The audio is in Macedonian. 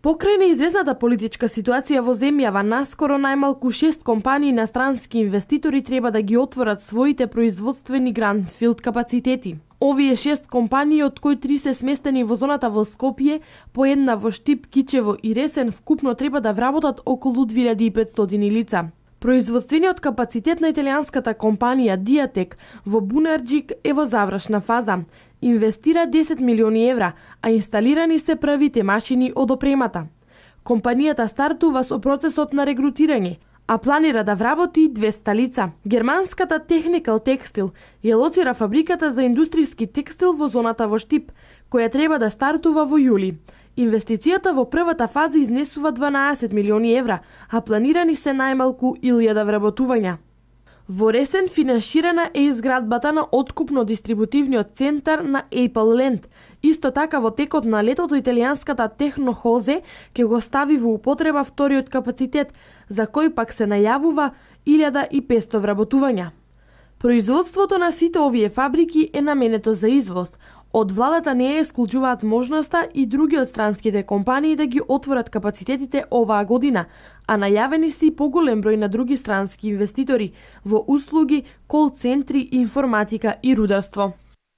Покрај неизвестната политичка ситуација во земјава, наскоро најмалку 6 компании инострански инвеститори треба да ги отворат своите производствени гранфилд капацитети. Овие 6 компании, од кои 3 се сместени во зоната во Скопје, по една во Штип, Кичево и Ресен, вкупно треба да вработат околу 2500 лица. Производствениот капацитет на италијанската компанија Диатек во Бунарџик е во завршна фаза. Инвестира 10 милиони евра, а инсталирани се првите машини од опремата. Компанијата стартува со процесот на регрутирање, а планира да вработи 200 лица. Германската Technical Textile ја лоцира фабриката за индустријски текстил во зоната во Штип, која треба да стартува во јули. Инвестицијата во првата фаза изнесува 12 милиони евра, а планирани се најмалку 1000 вработувања. Во Ресен финансирана е изградбата на откупно-дистрибутивниот центар на Apple Land. Исто така во текот на летото италијанската Технохозе ќе го стави во употреба вториот капацитет, за кој пак се најавува 1500 вработувања. Производството на сите овие фабрики е наменето за извоз. Од владата не ја исклучуваат можноста и други од странските компании да ги отворат капацитетите оваа година, а најавени се и поголем број на други странски инвеститори во услуги, кол центри, информатика и рударство.